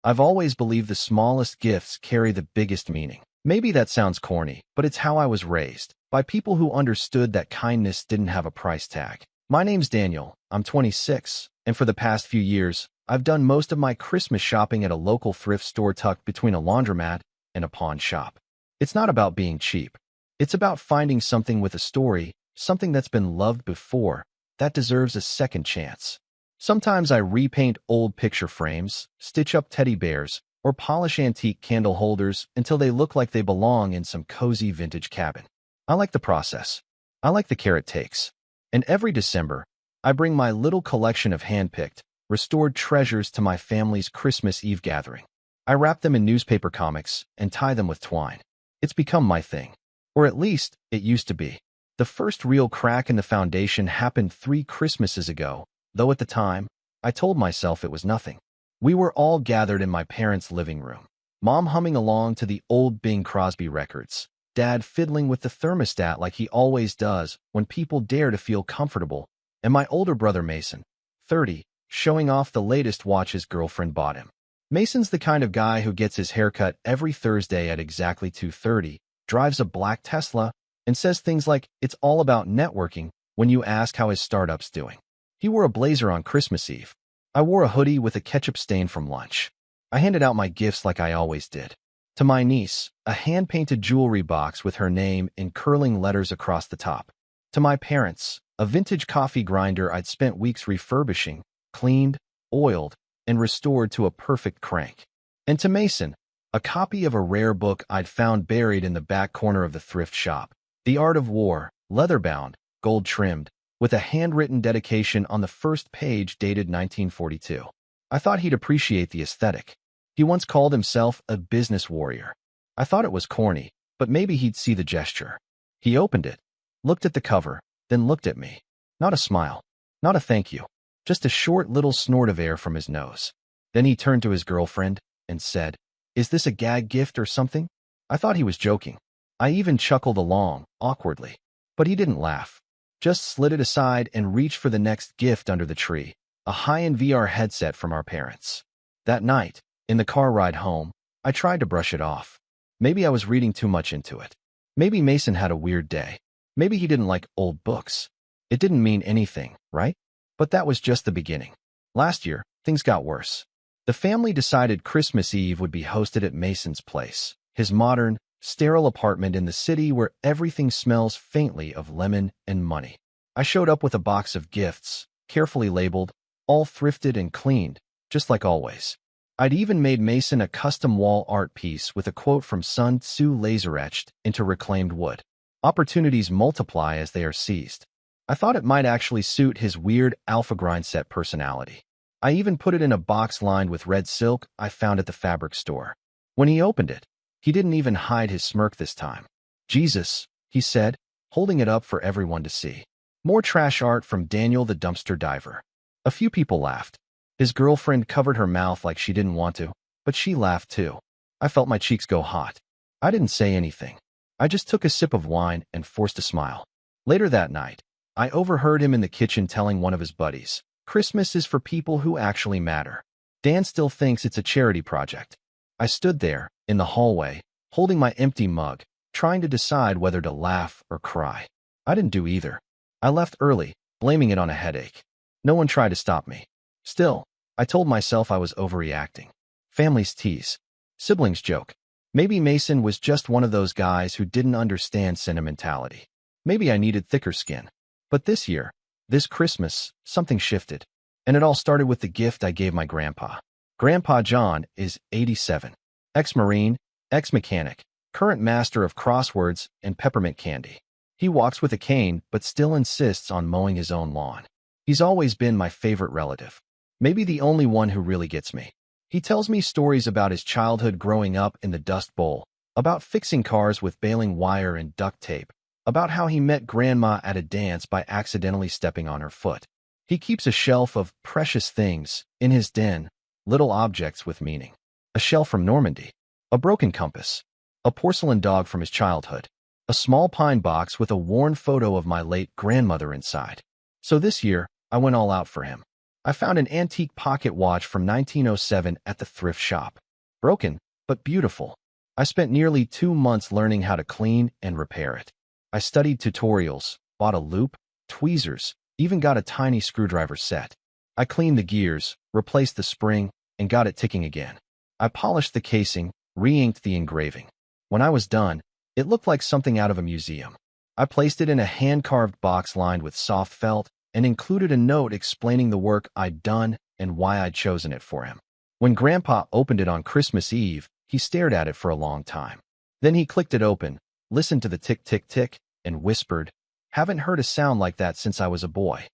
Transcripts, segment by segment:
I've always believed the smallest gifts carry the biggest meaning. Maybe that sounds corny, but it's how I was raised, by people who understood that kindness didn't have a price tag. My name's Daniel, I'm 26, and for the past few years, I've done most of my Christmas shopping at a local thrift store tucked between a laundromat and a pawn shop. It's not about being cheap. It's about finding something with a story, something that's been loved before, that deserves a second chance. Sometimes I repaint old picture frames, stitch up teddy bears, or polish antique candle holders until they look like they belong in some cozy vintage cabin. I like the process. I like the care it takes. And every December, I bring my little collection of hand-picked, restored treasures to my family's Christmas Eve gathering. I wrap them in newspaper comics and tie them with twine. It's become my thing. Or at least, it used to be. The first real crack in the foundation happened 3 Christmases ago, though at the time, I told myself it was nothing. We were all gathered in my parents' living room. Mom humming along to the old Bing Crosby records. Dad fiddling with the thermostat like he always does when people dare to feel comfortable. And my older brother Mason, 30, showing off the latest watch his girlfriend bought him. Mason's the kind of guy who gets his haircut every Thursday at exactly 2:30, drives a black Tesla, and says things like, "It's all about networking," when you ask how his startup's doing. He wore a blazer on Christmas Eve. I wore a hoodie with a ketchup stain from lunch. I handed out my gifts like I always did. To my niece, a hand-painted jewelry box with her name in curling letters across the top. To my parents, a vintage coffee grinder I'd spent weeks refurbishing, cleaned, oiled, and restored to a perfect crank. And to Mason, a copy of a rare book I'd found buried in the back corner of the thrift shop. The Art of War, leather-bound, gold-trimmed, with a handwritten dedication on the first page dated 1942. I thought he'd appreciate the aesthetic. He once called himself a business warrior. I thought it was corny, but maybe he'd see the gesture. He opened it, looked at the cover, then looked at me. Not a smile, not a thank you, just a short little snort of air from his nose. Then he turned to his girlfriend and said, "Is this a gag gift or something?" I thought he was joking. I even chuckled along, awkwardly. But he didn't laugh. Just slid it aside and reached for the next gift under the tree, a high-end VR headset from our parents. That night, in the car ride home, I tried to brush it off. Maybe I was reading too much into it. Maybe Mason had a weird day. Maybe he didn't like old books. It didn't mean anything, right? But that was just the beginning. Last year, things got worse. The family decided Christmas Eve would be hosted at Mason's place, his modern, sterile apartment in the city where everything smells faintly of lemon and money. I showed up with a box of gifts, carefully labeled, all thrifted and cleaned, just like always. I'd even made Mason a custom wall art piece with a quote from Sun Tzu laser-etched into reclaimed wood. Opportunities multiply as they are seized. I thought it might actually suit his weird alpha grind set personality. I even put it in a box lined with red silk I found at the fabric store. When he opened it, he didn't even hide his smirk this time. "Jesus," he said, holding it up for everyone to see. More trash art from Daniel the dumpster diver. A few people laughed. His girlfriend covered her mouth like she didn't want to, but she laughed too. I felt my cheeks go hot. I didn't say anything. I just took a sip of wine and forced a smile. Later that night, I overheard him in the kitchen telling one of his buddies, "Christmas is for people who actually matter. Dan still thinks it's a charity project." I stood there, in the hallway, holding my empty mug, trying to decide whether to laugh or cry. I didn't do either. I left early, blaming it on a headache. No one tried to stop me. Still, I told myself I was overreacting. Families tease. Siblings joke. Maybe Mason was just one of those guys who didn't understand sentimentality. Maybe I needed thicker skin. But this year, this Christmas, something shifted. And it all started with the gift I gave my grandpa. Grandpa John is 87. Ex-Marine, ex-mechanic, current master of crosswords and peppermint candy. He walks with a cane but still insists on mowing his own lawn. He's always been my favorite relative. Maybe the only one who really gets me. He tells me stories about his childhood growing up in the Dust Bowl, about fixing cars with baling wire and duct tape, about how he met Grandma at a dance by accidentally stepping on her foot. He keeps a shelf of precious things in his den, little objects with meaning. A shell from Normandy, a broken compass, a porcelain dog from his childhood, a small pine box with a worn photo of my late grandmother inside. So this year, I went all out for him. I found an antique pocket watch from 1907 at the thrift shop. Broken, but beautiful. I spent nearly 2 months learning how to clean and repair it. I studied tutorials, bought a loop, tweezers, even got a tiny screwdriver set. I cleaned the gears, replaced the spring, and got it ticking again. I polished the casing, re-inked the engraving. When I was done, it looked like something out of a museum. I placed it in a hand-carved box lined with soft felt and included a note explaining the work I'd done and why I'd chosen it for him. When Grandpa opened it on Christmas Eve, he stared at it for a long time. Then he clicked it open, listened to the tick-tick-tick, and whispered, "Haven't heard a sound like that since I was a boy."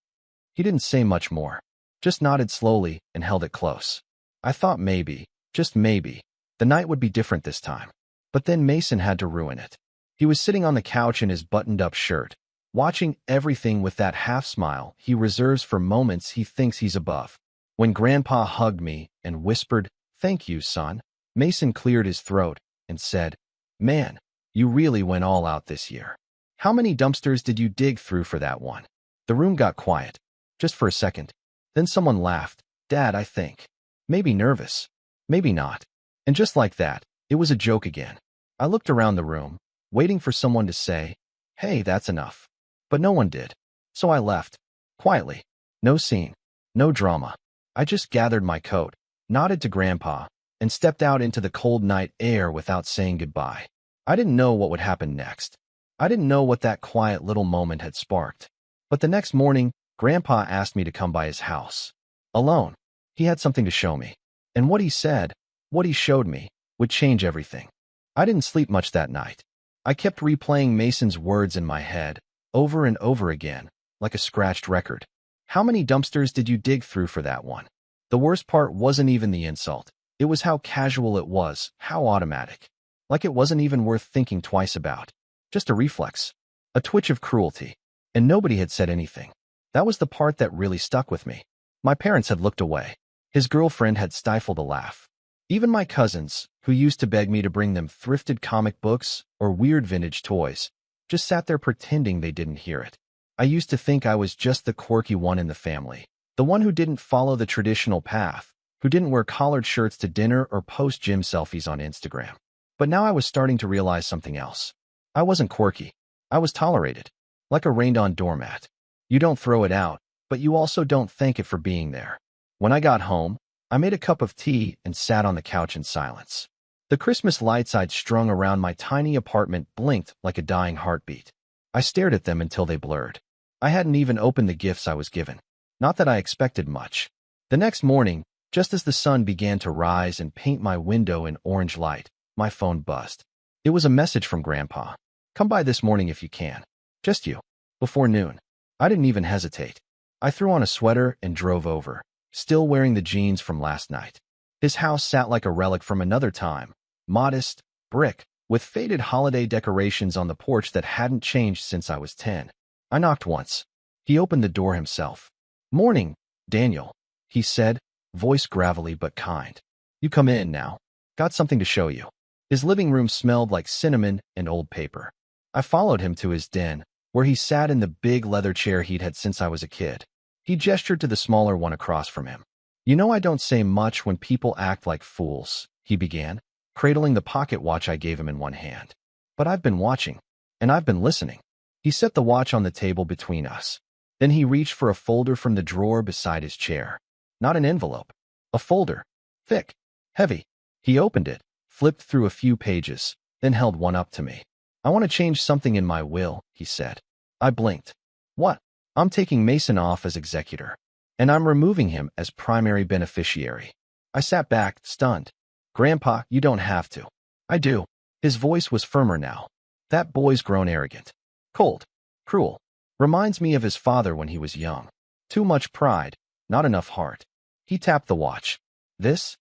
He didn't say much more, just nodded slowly and held it close. I thought maybe, just maybe, the night would be different this time. But then Mason had to ruin it. He was sitting on the couch in his buttoned-up shirt, watching everything with that half-smile he reserves for moments he thinks he's above. When Grandpa hugged me and whispered, "Thank you, son," Mason cleared his throat and said, "Man, you really went all out this year. How many dumpsters did you dig through for that one?" The room got quiet, just for a second. Then someone laughed. "Dad, I think." Maybe nervous, maybe not. And just like that, it was a joke again. I looked around the room, waiting for someone to say, "Hey, that's enough." But no one did. So I left, quietly. No scene, no drama. I just gathered my coat, nodded to Grandpa, and stepped out into the cold night air without saying goodbye. I didn't know what would happen next. I didn't know what that quiet little moment had sparked. But the next morning, Grandpa asked me to come by his house. Alone. He had something to show me. And what he said, what he showed me, would change everything. I didn't sleep much that night. I kept replaying Mason's words in my head, over and over again, like a scratched record. How many dumpsters did you dig through for that one? The worst part wasn't even the insult. It was how casual it was, how automatic. Like it wasn't even worth thinking twice about. Just a reflex. A twitch of cruelty. And nobody had said anything. That was the part that really stuck with me. My parents had looked away. His girlfriend had stifled a laugh. Even my cousins, who used to beg me to bring them thrifted comic books or weird vintage toys, just sat there pretending they didn't hear it. I used to think I was just the quirky one in the family, the one who didn't follow the traditional path, who didn't wear collared shirts to dinner or post gym selfies on Instagram. But now I was starting to realize something else. I wasn't quirky. I was tolerated, like a rained-on doormat. You don't throw it out, but you also don't thank it for being there. When I got home, I made a cup of tea and sat on the couch in silence. The Christmas lights I'd strung around my tiny apartment blinked like a dying heartbeat. I stared at them until they blurred. I hadn't even opened the gifts I was given. Not that I expected much. The next morning, just as the sun began to rise and paint my window in orange light, my phone buzzed. It was a message from Grandpa. "Come by this morning if you can. Just you. Before noon." I didn't even hesitate. I threw on a sweater and drove over, still wearing the jeans from last night. His house sat like a relic from another time, modest, brick, with faded holiday decorations on the porch that hadn't changed since I was 10. I knocked once. He opened the door himself. "Morning, Daniel," he said, voice gravelly but kind. "You come in now. Got something to show you." His living room smelled like cinnamon and old paper. I followed him to his den, where he sat in the big leather chair he'd had since I was a kid. He gestured to the smaller one across from him. "You know I don't say much when people act like fools," he began, cradling the pocket watch I gave him in one hand. "But I've been watching, and I've been listening." He set the watch on the table between us. Then he reached for a folder from the drawer beside his chair. Not an envelope. A folder. Thick. Heavy. He opened it, flipped through a few pages, then held one up to me. "I want to change something in my will," he said. I blinked. "What?" "I'm taking Mason off as executor, and I'm removing him as primary beneficiary." I sat back, stunned. "Grandpa, you don't have to." "I do." His voice was firmer now. "That boy's grown arrogant. Cold. Cruel. Reminds me of his father when he was young. Too much pride, not enough heart." He tapped the watch. This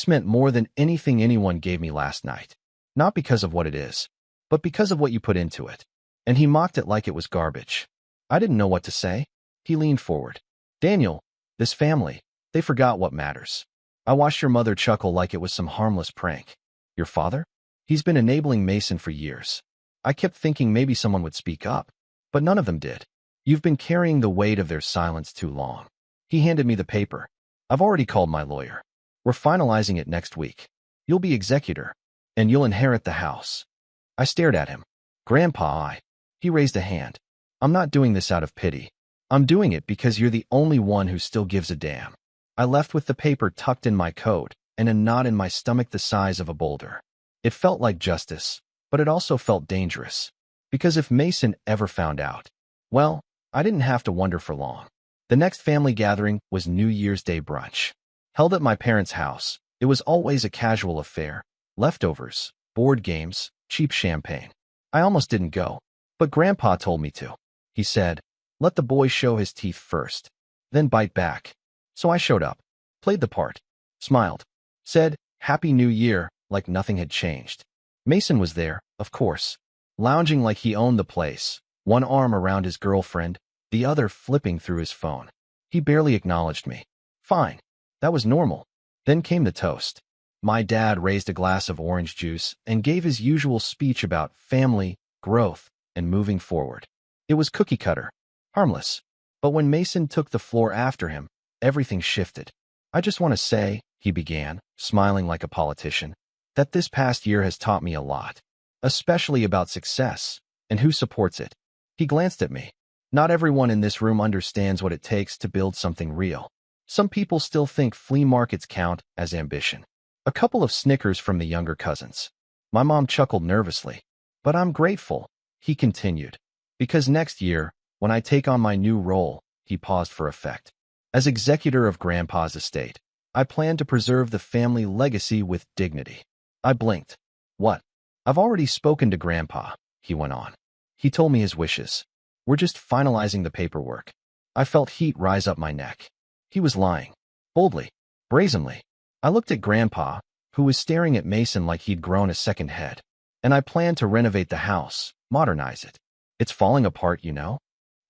meant more than anything anyone gave me last night. Not because of what it is, but because of what you put into it." And he mocked it like it was garbage. I didn't know what to say. He leaned forward. "Daniel, this family, they forgot what matters." I watched your mother chuckle like it was some harmless prank. "Your father? He's been enabling Mason for years." I kept thinking maybe someone would speak up, but none of them did. "You've been carrying the weight of their silence too long." He handed me the paper. I've already called my lawyer. We're finalizing it next week. You'll be executor, and you'll inherit the house. I stared at him. Grandpa, He raised a hand. I'm not doing this out of pity. I'm doing it because you're the only one who still gives a damn. I left with the paper tucked in my coat and a knot in my stomach the size of a boulder. It felt like justice, but it also felt dangerous. Because if Mason ever found out, well, I didn't have to wonder for long. The next family gathering was New Year's Day brunch. Held at my parents' house, it was always a casual affair. Leftovers, board games, cheap champagne. I almost didn't go, but Grandpa told me to. He said, let the boy show his teeth first, then bite back. So I showed up, played the part, smiled, said, Happy New Year, like nothing had changed. Mason was there, of course, lounging like he owned the place, one arm around his girlfriend, the other flipping through his phone. He barely acknowledged me. Fine. That was normal. Then came the toast. My dad raised a glass of orange juice and gave his usual speech about family, growth, and moving forward. It was cookie cutter, harmless. But when Mason took the floor after him, everything shifted. I just want to say, he began, smiling like a politician, that this past year has taught me a lot, especially about success and who supports it. He glanced at me. Not everyone in this room understands what it takes to build something real. Some people still think flea markets count as ambition. A couple of snickers from the younger cousins. My mom chuckled nervously. But I'm grateful, he continued, because next year, when I take on my new role, he paused for effect. As executor of Grandpa's estate, I plan to preserve the family legacy with dignity. I blinked. What? I've already spoken to Grandpa, he went on. He told me his wishes. We're just finalizing the paperwork. I felt heat rise up my neck. He was lying. Boldly. Brazenly. I looked at Grandpa, who was staring at Mason like he'd grown a second head. And I planned to renovate the house, modernize it. It's falling apart, you know?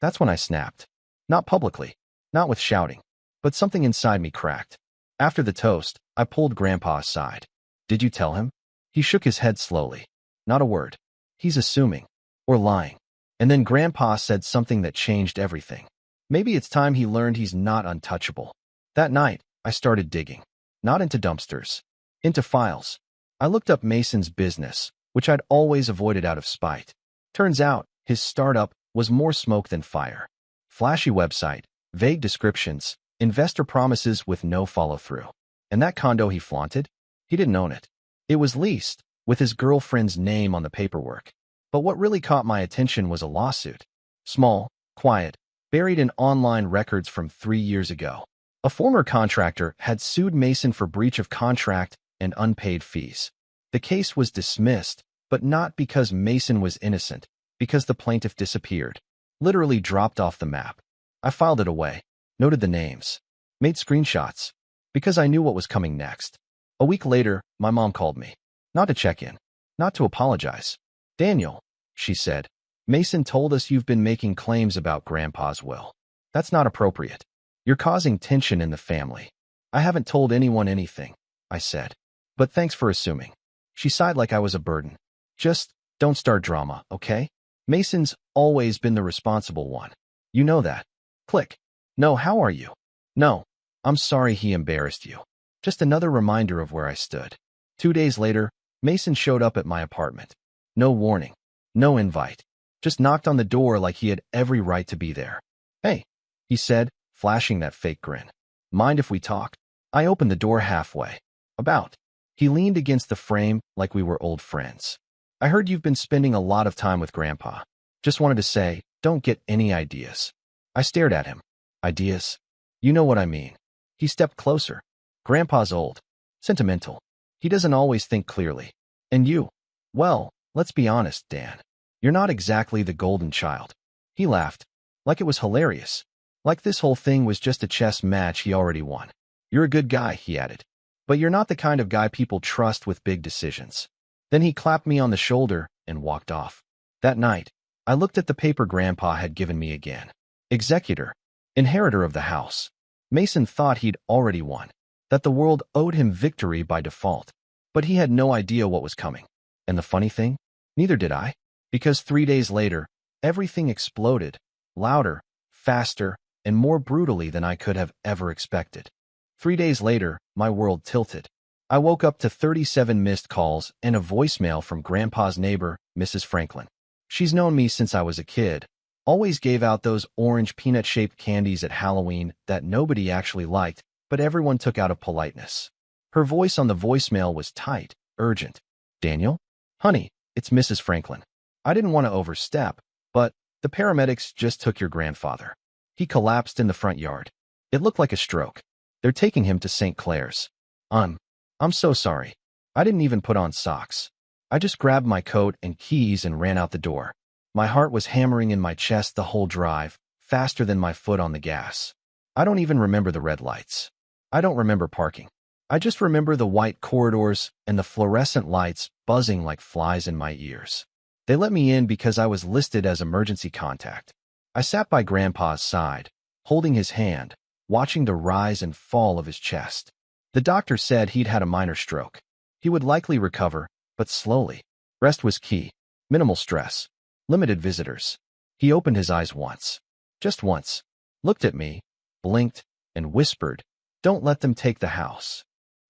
That's when I snapped. Not publicly. Not with shouting. But something inside me cracked. After the toast, I pulled Grandpa aside. Did you tell him? He shook his head slowly. Not a word. He's assuming. Or lying. And then Grandpa said something that changed everything. Maybe it's time he learned he's not untouchable. That night, I started digging. Not into dumpsters. Into files. I looked up Mason's business, which I'd always avoided out of spite. Turns out, his startup was more smoke than fire. Flashy website, vague descriptions, investor promises with no follow-through. And that condo he flaunted? He didn't own it. It was leased, with his girlfriend's name on the paperwork. But what really caught my attention was a lawsuit. Small, quiet, buried in online records from 3 years ago. A former contractor had sued Mason for breach of contract and unpaid fees. The case was dismissed, but not because Mason was innocent, because the plaintiff disappeared. Literally dropped off the map. I filed it away, noted the names, made screenshots, because I knew what was coming next. A week later, my mom called me. Not to check in, not to apologize. Daniel, she said, Mason told us you've been making claims about Grandpa's will. That's not appropriate. You're causing tension in the family. I haven't told anyone anything, I said. But thanks for assuming. She sighed like I was a burden. Just don't start drama, okay? Mason's always been the responsible one. You know that. Click. No, how are you? No, I'm sorry he embarrassed you. Just another reminder of where I stood. 2 days later, Mason showed up at my apartment. No warning. No invite. Just knocked on the door like he had every right to be there. Hey, he said, flashing that fake grin. Mind if we talk? I opened the door halfway. About. He leaned against the frame like we were old friends. I heard you've been spending a lot of time with Grandpa. Just wanted to say, don't get any ideas. I stared at him. Ideas? You know what I mean. He stepped closer. Grandpa's old. Sentimental. He doesn't always think clearly. And you? Well, let's be honest, Dan. You're not exactly the golden child. He laughed. Like it was hilarious. Like this whole thing was just a chess match he already won. You're a good guy, he added. But you're not the kind of guy people trust with big decisions. Then he clapped me on the shoulder and walked off. That night, I looked at the paper Grandpa had given me again. Executor. Inheritor of the house. Mason thought he'd already won. That the world owed him victory by default. But he had no idea what was coming. And the funny thing? Neither did I. Because 3 days later, everything exploded. Louder, faster, and more brutally than I could have ever expected. 3 days later, my world tilted. I woke up to 37 missed calls and a voicemail from Grandpa's neighbor, Mrs. Franklin. She's known me since I was a kid. Always gave out those orange peanut-shaped candies at Halloween that nobody actually liked, but everyone took out of politeness. Her voice on the voicemail was tight, urgent. "Daniel? Honey, it's Mrs. Franklin. I didn't want to overstep, but the paramedics just took your grandfather. He collapsed in the front yard. It looked like a stroke. They're taking him to St. Clair's. I'm so sorry. I didn't even put on socks. I just grabbed my coat and keys and ran out the door. My heart was hammering in my chest the whole drive, faster than my foot on the gas. I don't even remember the red lights. I don't remember parking. I just remember the white corridors and the fluorescent lights buzzing like flies in my ears. They let me in because I was listed as emergency contact. I sat by Grandpa's side, holding his hand, watching the rise and fall of his chest. The doctor said he'd had a minor stroke. He would likely recover, but slowly. Rest was key. Minimal stress. Limited visitors. He opened his eyes once. Just once. Looked at me, blinked, and whispered, "Don't let them take the house."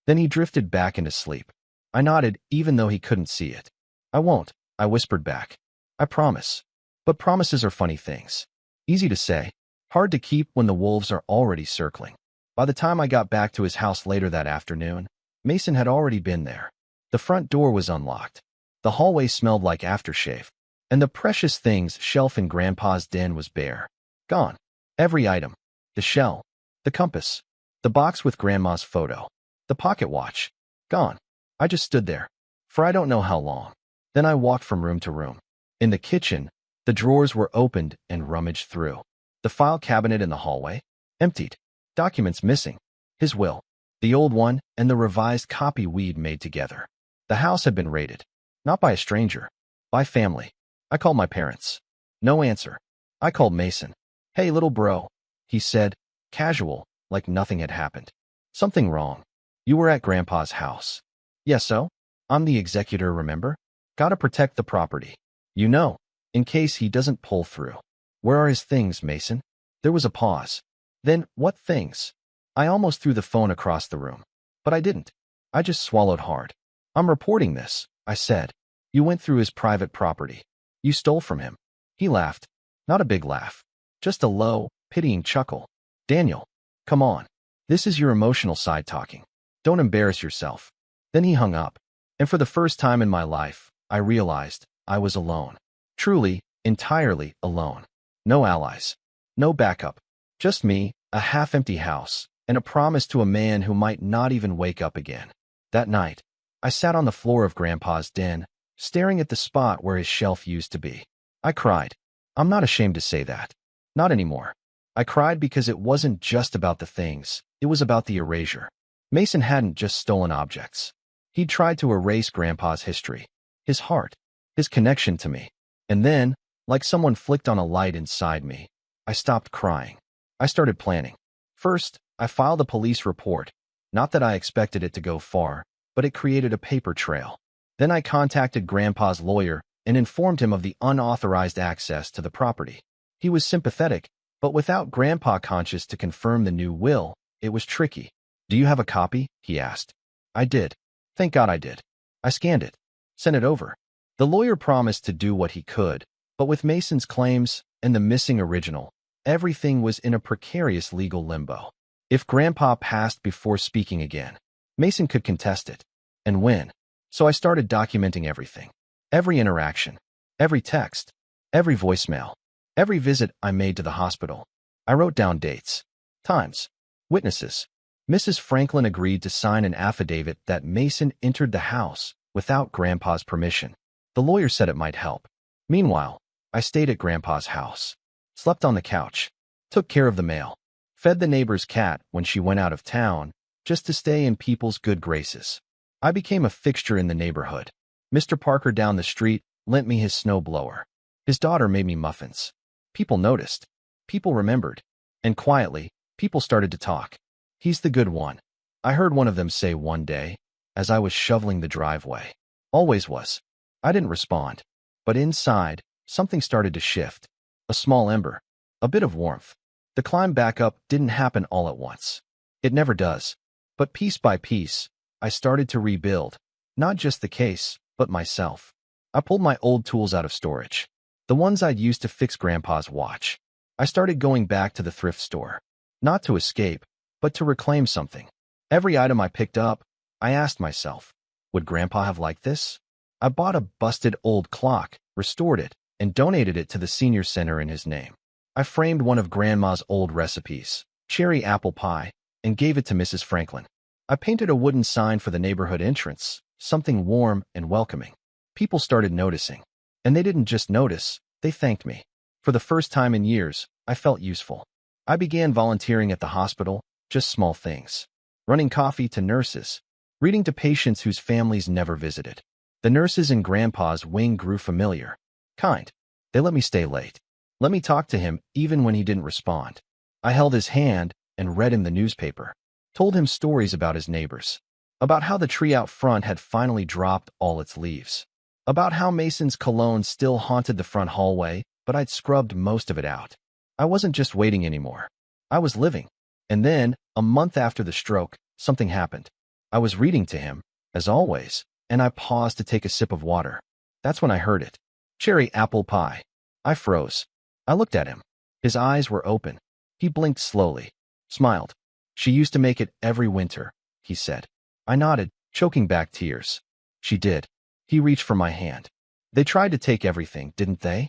Then he drifted back into sleep. I nodded even though he couldn't see it. "I won't," I whispered back. "I promise." But promises are funny things. Easy to say, hard to keep when the wolves are already circling. By the time I got back to his house later that afternoon, Mason had already been there. The front door was unlocked. The hallway smelled like aftershave, and the precious things shelf in Grandpa's den was bare. Gone. Every item. The shell. The compass. The box with Grandma's photo. The pocket watch. Gone. I just stood there. For I don't know how long. Then I walked from room to room. In the kitchen, the drawers were opened and rummaged through. The file cabinet in the hallway? Emptied. Documents missing. His will. The old one and the revised copy we'd made together. The house had been raided. Not by a stranger. By family. I called my parents. No answer. I called Mason. "Hey, little bro," he said, casual, like nothing had happened. "Something wrong. You were at Grandpa's house." "Yes, so? I'm the executor, remember? Gotta protect the property. You know, in case he doesn't pull through." "Where are his things, Mason?" There was a pause. "Then, what things?" I almost threw the phone across the room. But I didn't. I just swallowed hard. "I'm reporting this," I said. "You went through his private property. You stole from him." He laughed. Not a big laugh. Just a low, pitying chuckle. "Daniel, come on. This is your emotional side talking. Don't embarrass yourself." Then he hung up. And for the first time in my life, I realized I was alone. Truly, entirely alone. No allies. No backup. Just me, a half-empty house, and a promise to a man who might not even wake up again. That night, I sat on the floor of Grandpa's den, staring at the spot where his shelf used to be. I cried. I'm not ashamed to say that. Not anymore. I cried because it wasn't just about the things, it was about the erasure. Mason hadn't just stolen objects. He'd tried to erase Grandpa's history, his heart, his connection to me. And then, like someone flicked on a light inside me, I stopped crying. I started planning. First, I filed a police report. Not that I expected it to go far, but it created a paper trail. Then I contacted Grandpa's lawyer and informed him of the unauthorized access to the property. He was sympathetic, but without Grandpa conscious to confirm the new will, it was tricky. "Do you have a copy?" he asked. I did. Thank God I did. I scanned it. Sent it over. The lawyer promised to do what he could, but with Mason's claims and the missing original, everything was in a precarious legal limbo. If Grandpa passed before speaking again, Mason could contest it and win. So I started documenting everything. Every interaction, every text, every voicemail, every visit I made to the hospital. I wrote down dates, times, witnesses. Mrs. Franklin agreed to sign an affidavit that Mason entered the house without Grandpa's permission. The lawyer said it might help. Meanwhile, I stayed at Grandpa's house, slept on the couch, took care of the mail, fed the neighbor's cat when she went out of town, just to stay in people's good graces. I became a fixture in the neighborhood. Mr. Parker down the street lent me his snowblower. His daughter made me muffins. People noticed. People remembered. And quietly, people started to talk. "He's the good one," I heard one of them say one day, as I was shoveling the driveway. Always was. I didn't respond. But inside, something started to shift. A small ember. A bit of warmth. The climb back up didn't happen all at once. It never does. But piece by piece, I started to rebuild, not just the case, but myself. I pulled my old tools out of storage, the ones I'd used to fix Grandpa's watch. I started going back to the thrift store, not to escape, but to reclaim something. Every item I picked up, I asked myself, would Grandpa have liked this? I bought a busted old clock, restored it, and donated it to the senior center in his name. I framed one of Grandma's old recipes, cherry apple pie, and gave it to Mrs. Franklin. I painted a wooden sign for the neighborhood entrance, something warm and welcoming. People started noticing. And they didn't just notice, they thanked me. For the first time in years, I felt useful. I began volunteering at the hospital, just small things. Running coffee to nurses, reading to patients whose families never visited. The nurses in Grandpa's wing grew familiar, kind. They let me stay late. Let me talk to him even when he didn't respond. I held his hand and read him the newspaper. Told him stories about his neighbors. About how the tree out front had finally dropped all its leaves. About how Mason's cologne still haunted the front hallway, but I'd scrubbed most of it out. I wasn't just waiting anymore. I was living. And then, a month after the stroke, something happened. I was reading to him, as always, and I paused to take a sip of water. That's when I heard it. Cherry apple pie. I froze. I looked at him. His eyes were open. He blinked slowly, smiled. She used to make it every winter, he said. I nodded, choking back tears. She did. He reached for my hand. They tried to take everything, didn't they?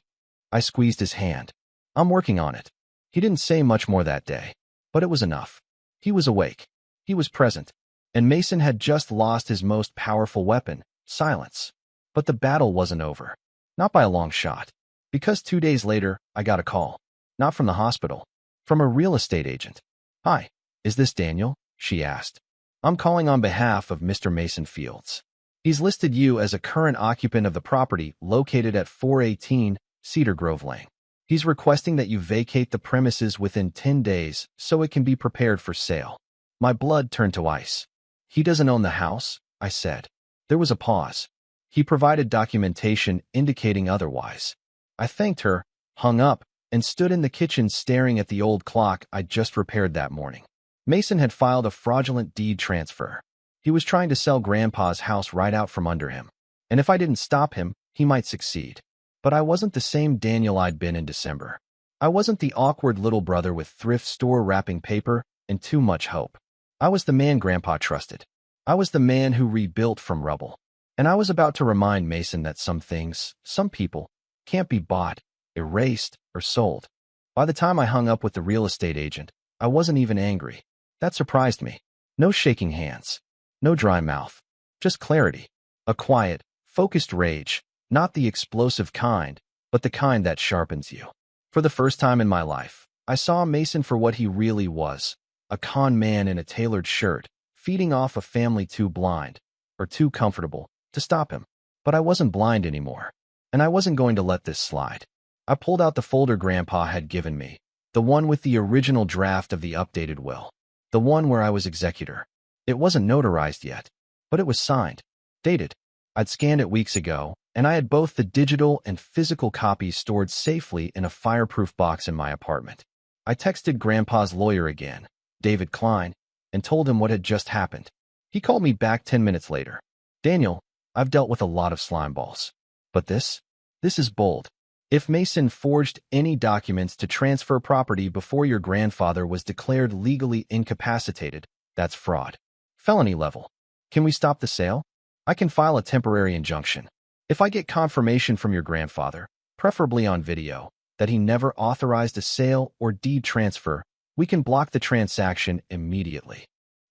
I squeezed his hand. I'm working on it. He didn't say much more that day, but it was enough. He was awake. He was present. And Mason had just lost his most powerful weapon, silence. But the battle wasn't over. Not by a long shot. Because 2 days later, I got a call. Not from the hospital. From a real estate agent. Hi, is this Daniel? She asked. I'm calling on behalf of Mr. Mason Fields. He's listed you as a current occupant of the property located at 418 Cedar Grove Lane. He's requesting that you vacate the premises within 10 days so it can be prepared for sale. My blood turned to ice. He doesn't own the house, I said. There was a pause. He provided documentation indicating otherwise. I thanked her, hung up, and stood in the kitchen staring at the old clock I'd just repaired that morning. Mason had filed a fraudulent deed transfer. He was trying to sell Grandpa's house right out from under him. And if I didn't stop him, he might succeed. But I wasn't the same Daniel I'd been in December. I wasn't the awkward little brother with thrift store wrapping paper and too much hope. I was the man Grandpa trusted. I was the man who rebuilt from rubble. And I was about to remind Mason that some things, some people, can't be bought, erased, or sold. By the time I hung up with the real estate agent, I wasn't even angry. That surprised me. No shaking hands. No dry mouth. Just clarity. A quiet, focused rage. Not the explosive kind, but the kind that sharpens you. For the first time in my life, I saw Mason for what he really was. A con man in a tailored shirt, feeding off a family too blind, or too comfortable, to stop him. But I wasn't blind anymore. And I wasn't going to let this slide. I pulled out the folder Grandpa had given me, the one with the original draft of the updated will, the one where I was executor. It wasn't notarized yet, but it was signed, dated. I'd scanned it weeks ago, and I had both the digital and physical copies stored safely in a fireproof box in my apartment. I texted Grandpa's lawyer again, David Klein, and told him what had just happened. He called me back 10 minutes later. Daniel, I've dealt with a lot of slime balls. But this is bold. If Mason forged any documents to transfer property before your grandfather was declared legally incapacitated, that's fraud. Felony level. Can we stop the sale? I can file a temporary injunction. If I get confirmation from your grandfather, preferably on video, that he never authorized a sale or deed transfer, we can block the transaction immediately.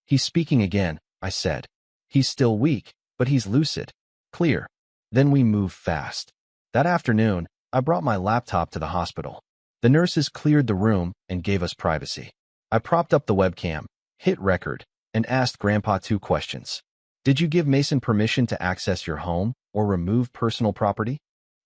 He's speaking again, I said. He's still weak, but he's lucid, clear. Then we move fast. That afternoon, I brought my laptop to the hospital. The nurses cleared the room and gave us privacy. I propped up the webcam, hit record, and asked Grandpa 2 questions. Did you give Mason permission to access your home or remove personal property?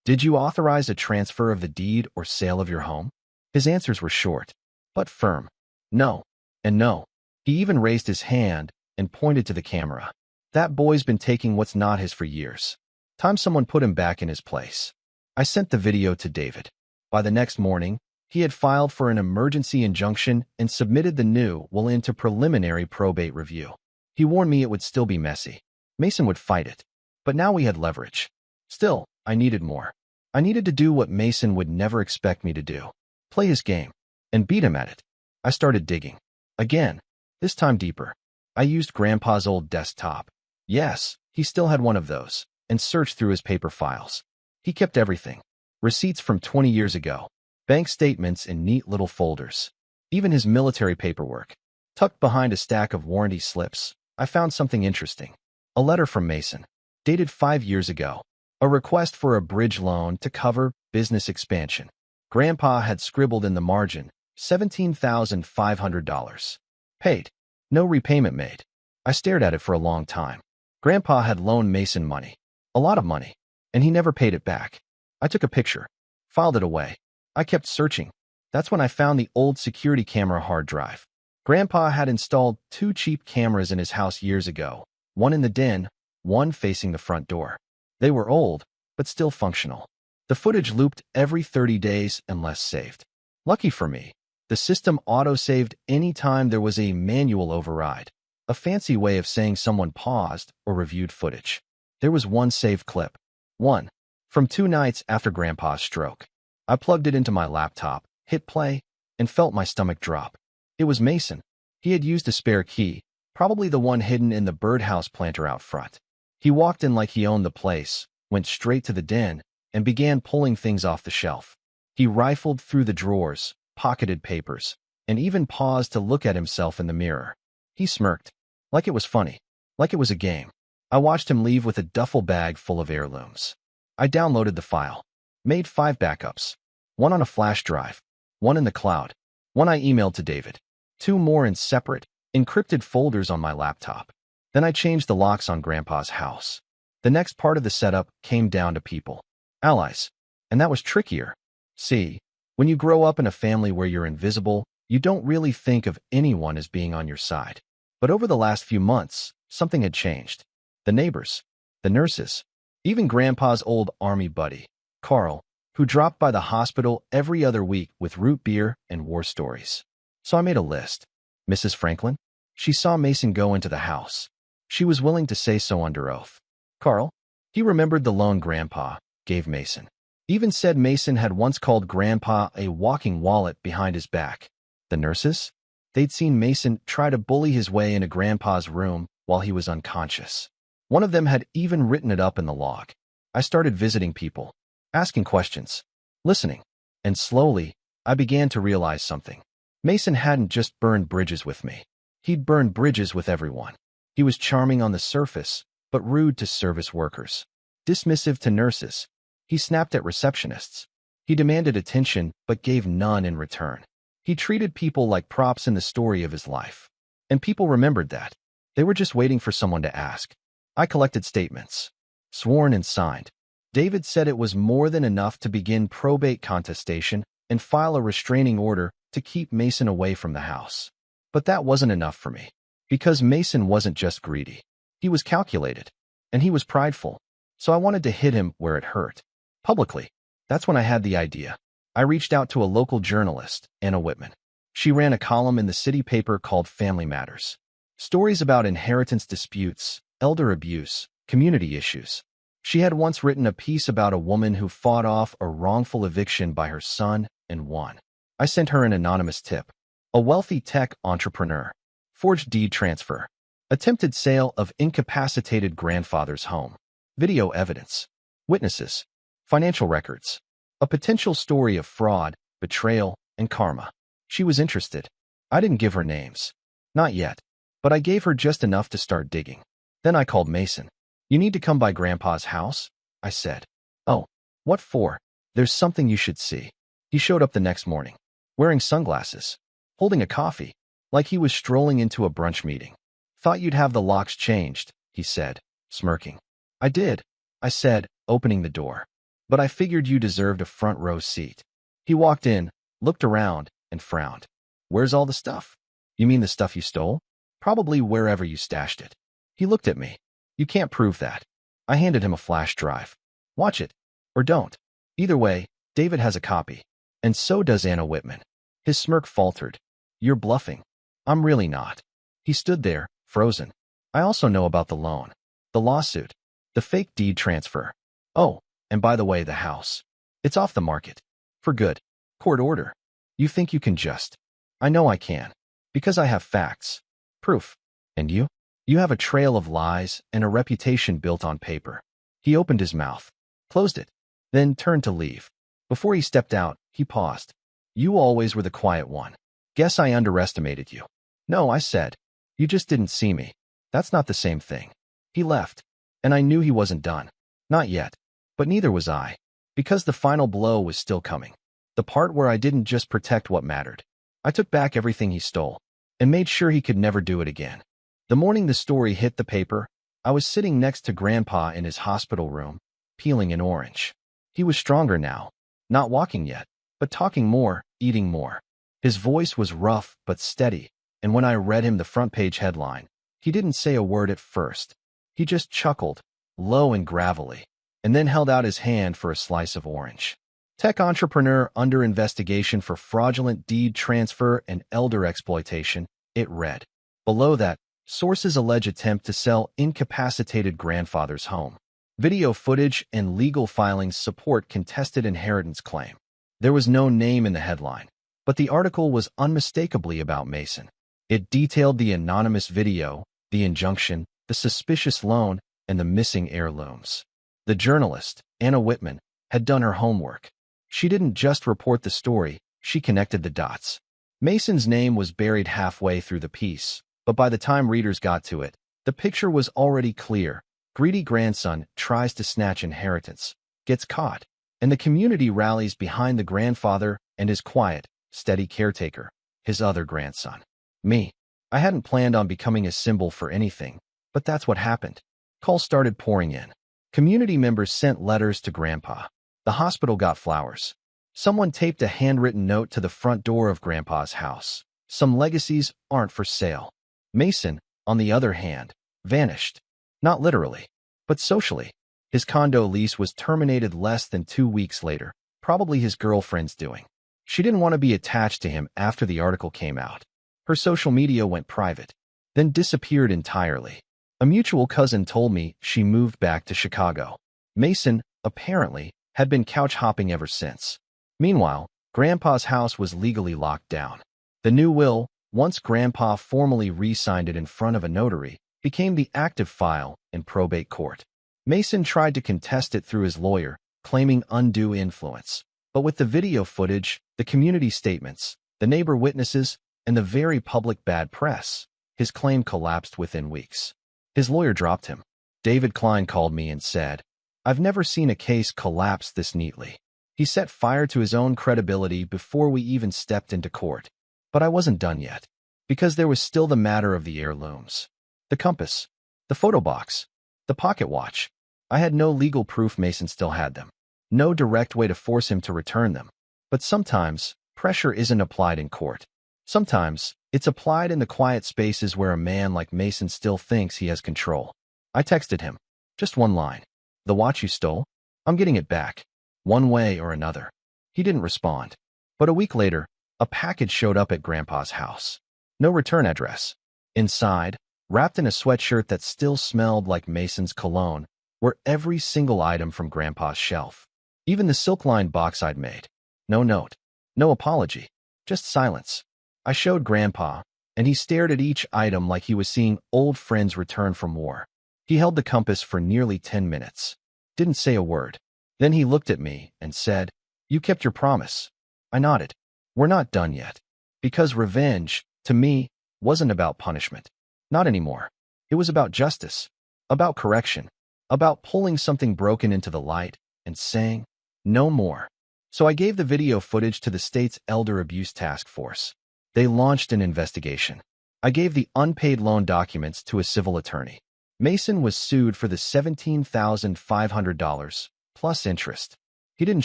Did you authorize a transfer of the deed or sale of your home? His answers were short, but firm. No, and no. He even raised his hand and pointed to the camera. That boy's been taking what's not his for years. Time someone put him back in his place. I sent the video to David. By the next morning, He had filed for an emergency injunction and submitted the new will into preliminary probate review. He warned me it would still be messy. Mason would fight it. But now we had leverage. Still, I needed more. I needed to do what Mason would never expect me to do. Play his game. And beat him at it. I started digging. Again. This time deeper. I used Grandpa's old desktop. Yes, he still had one of those. And searched through his paper files. He kept everything. Receipts from 20 years ago. Bank statements in neat little folders. Even his military paperwork. Tucked behind a stack of warranty slips, I found something interesting. A letter from Mason. Dated 5 years ago. A request for a bridge loan to cover business expansion. Grandpa had scribbled in the margin, $17,500. Paid. No repayment made. I stared at it for a long time. Grandpa had loaned Mason money. A lot of money. And he never paid it back. I took a picture. Filed it away. I kept searching. That's when I found the old security camera hard drive. Grandpa had installed 2 cheap cameras in his house years ago. One in the den, one facing the front door. They were old, but still functional. The footage looped every 30 days unless saved. Lucky for me, the system auto-saved any time there was a manual override, a fancy way of saying someone paused or reviewed footage. There was one saved clip. One. From 2 nights after Grandpa's stroke. I plugged it into my laptop, hit play, and felt my stomach drop. It was Mason. He had used a spare key, probably the one hidden in the birdhouse planter out front. He walked in like he owned the place, went straight to the den, and began pulling things off the shelf. He rifled through the drawers, pocketed papers, and even paused to look at himself in the mirror. He smirked, like it was funny, like it was a game. I watched him leave with a duffel bag full of heirlooms. I downloaded the file, made 5 backups, one on a flash drive, one in the cloud, one I emailed to David, 2 more in separate, encrypted folders on my laptop. Then I changed the locks on Grandpa's house. The next part of the setup came down to people. Allies. And that was trickier. See, when you grow up in a family where you're invisible, you don't really think of anyone as being on your side. But over the last few months, something had changed. The neighbors, the nurses, even Grandpa's old army buddy, Carl, who dropped by the hospital every other week with root beer and war stories. So I made a list. Mrs. Franklin? She saw Mason go into the house. She was willing to say so under oath. Carl? He remembered the loan Grandpa gave Mason. Even said Mason had once called Grandpa a walking wallet behind his back. The nurses? They'd seen Mason try to bully his way into Grandpa's room while he was unconscious. One of them had even written it up in the log. I started visiting people, asking questions, listening, and slowly, I began to realize something. Mason hadn't just burned bridges with me. He'd burned bridges with everyone. He was charming on the surface, but rude to service workers. Dismissive to nurses. He snapped at receptionists. He demanded attention, but gave none in return. He treated people like props in the story of his life. And people remembered that. They were just waiting for someone to ask. I collected statements. Sworn and signed. David said it was more than enough to begin probate contestation and file a restraining order to keep Mason away from the house. But that wasn't enough for me. Because Mason wasn't just greedy. He was calculated. And he was prideful. So I wanted to hit him where it hurt. Publicly. That's when I had the idea. I reached out to a local journalist, Anna Whitman. She ran a column in the city paper called Family Matters. Stories about inheritance disputes, elder abuse, community issues. She had once written a piece about a woman who fought off a wrongful eviction by her son and won. I sent her an anonymous tip. A wealthy tech entrepreneur. Forged deed transfer. Attempted sale of incapacitated grandfather's home. Video evidence. Witnesses. Financial records. A potential story of fraud, betrayal, and karma. She was interested. I didn't give her names. Not yet. But I gave her just enough to start digging. Then I called Mason. You need to come by Grandpa's house? I said. Oh, what for? There's something you should see. He showed up the next morning. Wearing sunglasses. Holding a coffee. Like he was strolling into a brunch meeting. Thought you'd have the locks changed, he said, smirking. I did, I said, opening the door. But I figured you deserved a front row seat. He walked in, looked around, and frowned. Where's all the stuff? You mean the stuff you stole? Probably wherever you stashed it. He looked at me. You can't prove that. I handed him a flash drive. Watch it. Or don't. Either way, David has a copy. And so does Anna Whitman. His smirk faltered. You're bluffing. I'm really not. He stood there, frozen. I also know about the loan, the lawsuit, the fake deed transfer. Oh, and by the way, the house. It's off the market. For good. Court order. You think you can just... I know I can. Because I have facts. Proof. And you? You have a trail of lies and a reputation built on paper. He opened his mouth, closed it, then turned to leave. Before he stepped out, he paused. You always were the quiet one. Guess I underestimated you. No, I said. You just didn't see me. That's not the same thing. He left, and I knew he wasn't done. Not yet. But neither was I. Because the final blow was still coming. The part where I didn't just protect what mattered. I took back everything he stole, and made sure he could never do it again. The morning the story hit the paper, I was sitting next to Grandpa in his hospital room, peeling an orange. He was stronger now. Not walking yet, but talking more, eating more. His voice was rough but steady, and when I read him the front page headline, he didn't say a word at first. He just chuckled, low and gravelly, and then held out his hand for a slice of orange. Tech entrepreneur under investigation for fraudulent deed transfer and elder exploitation, it read. Below that, sources allege attempt to sell incapacitated grandfather's home. Video footage and legal filings support contested inheritance claim. There was no name in the headline, but the article was unmistakably about Mason. It detailed the anonymous video, the injunction, the suspicious loan, and the missing heirlooms. The journalist, Anna Whitman, had done her homework. She didn't just report the story, she connected the dots. Mason's name was buried halfway through the piece, but by the time readers got to it, the picture was already clear. Greedy grandson tries to snatch inheritance, gets caught, and the community rallies behind the grandfather and his quiet, steady caretaker, his other grandson. Me. I hadn't planned on becoming a symbol for anything, but that's what happened. Calls started pouring in. Community members sent letters to Grandpa. The hospital got flowers. Someone taped a handwritten note to the front door of Grandpa's house. Some legacies aren't for sale. Mason, on the other hand, vanished. Not literally, but socially. His condo lease was terminated less than 2 weeks later, probably his girlfriend's doing. She didn't want to be attached to him after the article came out. Her social media went private, then disappeared entirely. A mutual cousin told me she moved back to Chicago. Mason, apparently, had been couch hopping ever since. Meanwhile, Grandpa's house was legally locked down. The new will, once Grandpa formally re-signed it in front of a notary, became the active file in probate court. Mason tried to contest it through his lawyer, claiming undue influence. But with the video footage, the community statements, the neighbor witnesses, and the very public bad press, his claim collapsed within weeks. His lawyer dropped him. David Klein called me and said, I've never seen a case collapse this neatly. He set fire to his own credibility before we even stepped into court. But I wasn't done yet, because there was still the matter of the heirlooms. The compass, the photo box, the pocket watch. I had no legal proof Mason still had them. No direct way to force him to return them. But sometimes, pressure isn't applied in court. Sometimes, it's applied in the quiet spaces where a man like Mason still thinks he has control. I texted him. Just one line. The watch you stole? I'm getting it back. One way or another. He didn't respond. But a week later, a package showed up at Grandpa's house. No return address. Inside, wrapped in a sweatshirt that still smelled like Mason's cologne, were every single item from Grandpa's shelf. Even the silk-lined box I'd made. No note. No apology. Just silence. I showed Grandpa, and he stared at each item like he was seeing old friends return from war. He held the compass for nearly 10 minutes. Didn't say a word. Then he looked at me and said, You kept your promise. I nodded. We're not done yet. Because revenge, to me, wasn't about punishment. Not anymore. It was about justice. About correction. About pulling something broken into the light and saying, no more. So I gave the video footage to the state's Elder Abuse Task Force. They launched an investigation. I gave the unpaid loan documents to a civil attorney. Mason was sued for the $17,500 plus interest. He didn't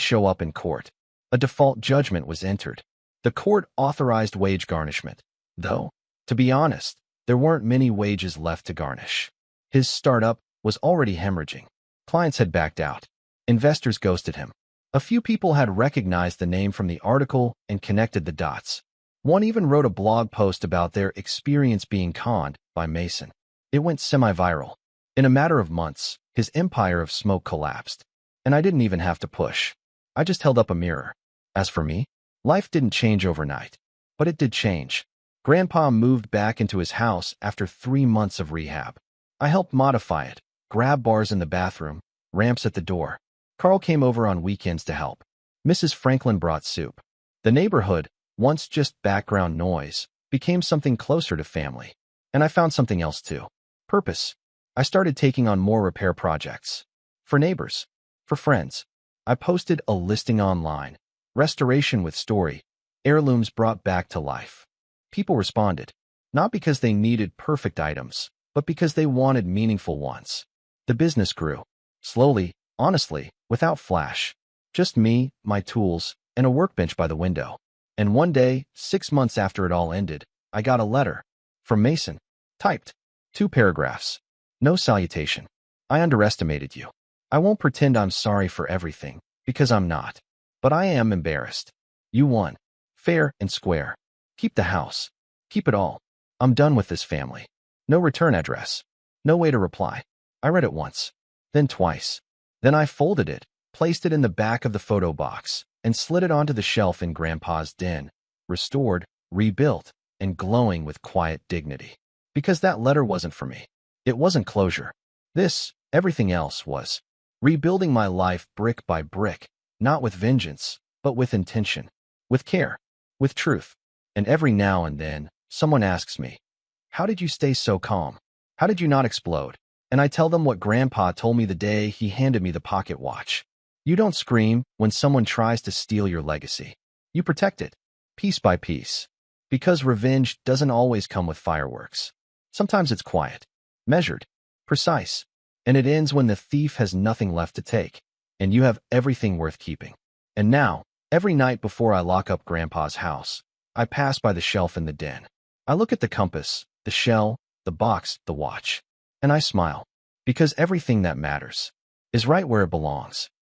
show up in court. A default judgment was entered. The court authorized wage garnishment, though, to be honest, there weren't many wages left to garnish. His startup was already hemorrhaging. Clients had backed out. Investors ghosted him. A few people had recognized the name from the article and connected the dots. One even wrote a blog post about their experience being conned by Mason. It went semi-viral. In a matter of months, his empire of smoke collapsed. And I didn't even have to push. I just held up a mirror. As for me, life didn't change overnight. But it did change. Grandpa moved back into his house after 3 months of rehab. I helped modify it, grab bars in the bathroom, ramps at the door. Carl came over on weekends to help. Mrs. Franklin brought soup. The neighborhood, once just background noise, became something closer to family. And I found something else too. Purpose. I started taking on more repair projects. For neighbors. For friends. I posted a listing online. Restoration with story. Heirlooms brought back to life. People responded. Not because they needed perfect items, but because they wanted meaningful ones. The business grew. Slowly, honestly, without flash. Just me, my tools, and a workbench by the window. And one day, 6 months after it all ended, I got a letter. From Mason. Typed. 2 paragraphs. No salutation. I underestimated you. I won't pretend I'm sorry for everything, because I'm not. But I am embarrassed. You won. Fair and square. Keep the house. Keep it all. I'm done with this family. No return address. No way to reply. I read it once. Then twice. Then I folded it, placed it in the back of the photo box, and slid it onto the shelf in Grandpa's den, restored, rebuilt, and glowing with quiet dignity. Because that letter wasn't for me. It wasn't closure. This, everything else, was. Rebuilding my life brick by brick, not with vengeance, but with intention. With care. With truth. And every now and then, someone asks me, how did you stay so calm? How did you not explode? And I tell them what Grandpa told me the day he handed me the pocket watch. You don't scream when someone tries to steal your legacy. You protect it, piece by piece. Because revenge doesn't always come with fireworks. Sometimes it's quiet, measured, precise, and it ends when the thief has nothing left to take, and you have everything worth keeping. And now, every night before I lock up Grandpa's house, I pass by the shelf in the den. I look at the compass, the shell, the box, the watch, and I smile, because everything that matters is right where it belongs.